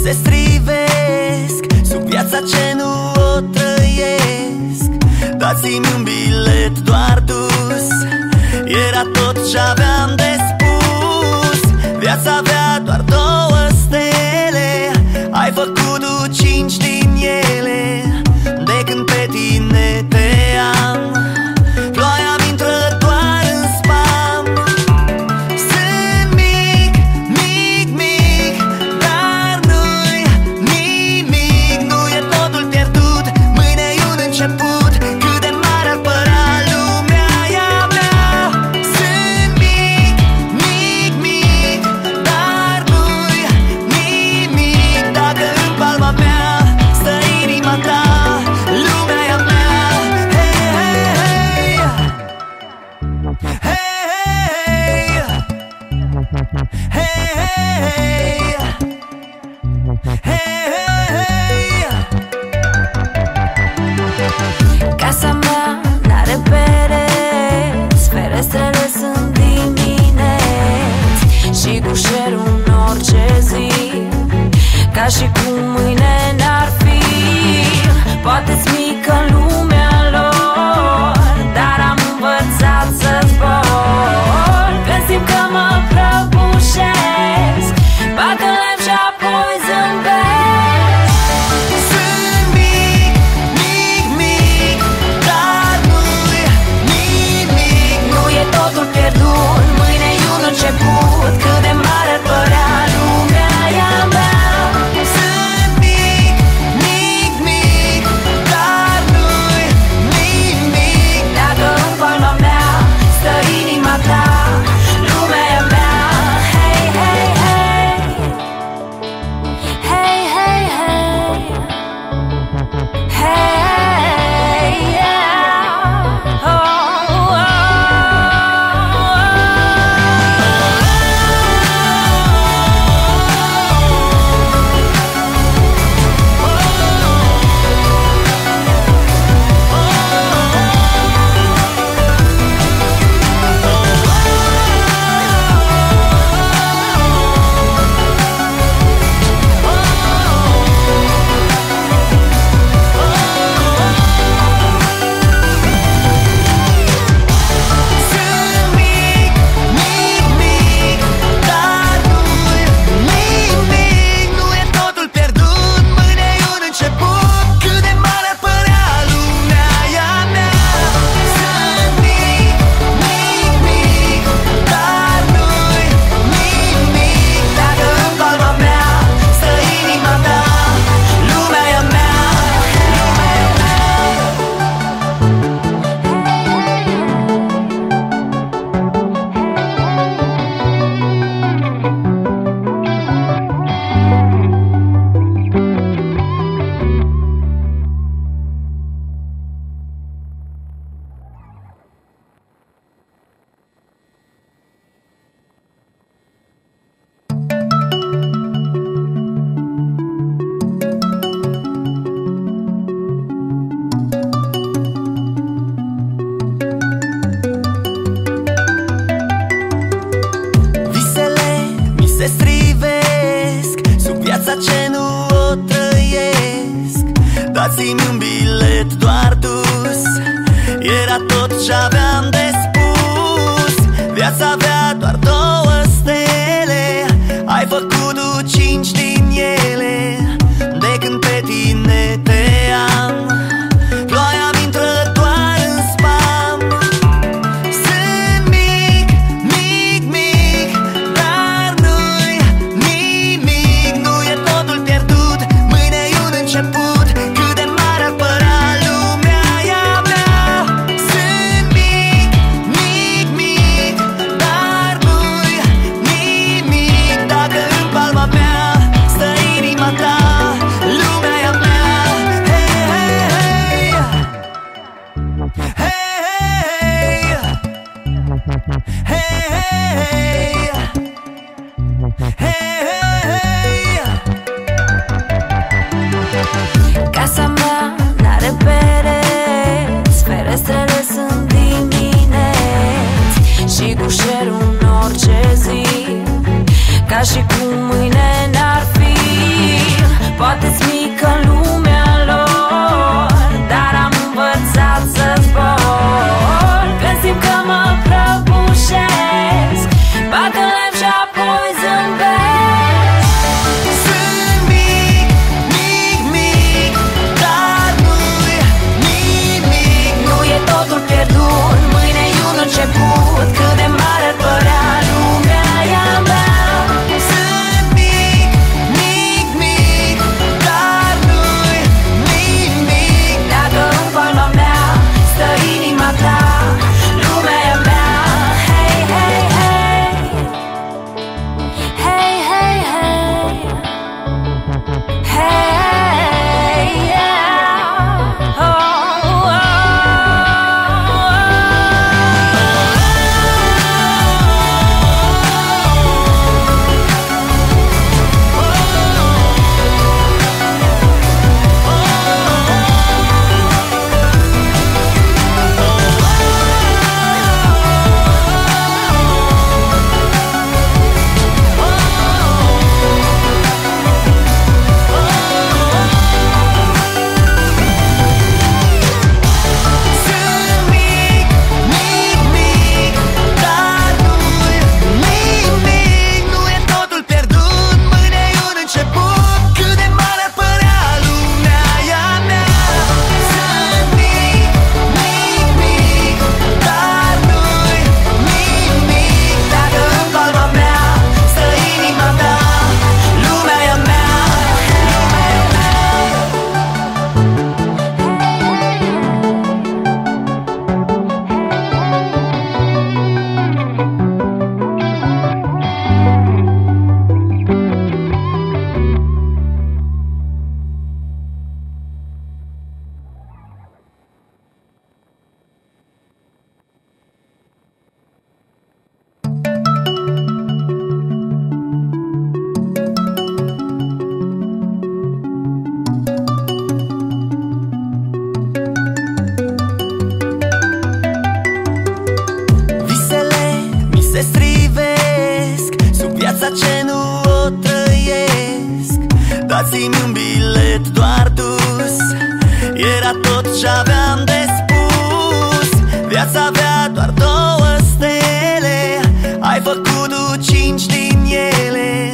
se strivesc sub viața ce nu o trăiesc. Dați-mi un bilet doar dus, era tot ce aveam de spus. Viața avea doar 2 stele, ai făcut tu 5 din ele. De când pe tine te am, ploaia-mi intră doar în spam. Sunt mic, mic, mic, dar nu-i nimic. Nu e totul pierdut, mâine e un început. Cât de mare ar părea lumea e a mea. Sunt mic, mic, mic, dar nu-i nimic. Dacă în palma mea stă inima ta, lumea e a mea. Hey, hey, hey, hey, hey. Casa mea n-are pereți, ferestrele sunt dimineți și cu șerul în orice zi, ca și cum mâine n-ar fi. Poate-ți mică lumea lor, dar am învățat să zbor. Când simt că mă prăbușesc, bag în lemn și apoi zâmbesc. Sunt mic, mic, mic, dar nu-i nimic. Nu e totul pierdut, mâine e un început. Cât de mare ar părea lumea e a mea. Sunt mic, mic, mic, dar nu-i nimic. Dacă în palma mea stă inima ta, lumea e a mea. Hey, hey, hey. Hey, hey, hey. Hey, yeah. Oh, oh, oh. Sunt mic, mic, mic, dar nu-i nimic. Nu e totul pierdut, mâine e un început. Cât de mare ar părea lumea e a mea. Sunt mic, mic, mic, dar nu-i nimic. Dacă în palma mea stă inima ta, lumea e a mea. Visele mi se strivesc sub viața ce nu o trăiesc. Dați-mi un bilet doar dus, era tot ce aveam de spus. Viața avea doar 2 stele, ai făcut tu 5 din ele. De când pe tine te am, ploaia-mi intră doar în spam. Sunt mic, mic, mic, dar nu-i nimic. Nu e totul pierdut, mâine e un început. Cât de mare ar părea lumea e a mea. Sunt mic, mic, mic, dar nu-i nimic. Dacă în palma mea dați-mi un bilet doar dus. Era tot ce aveam de spus. Viața avea doar 2 stele, ai făcut tu 5 din ele.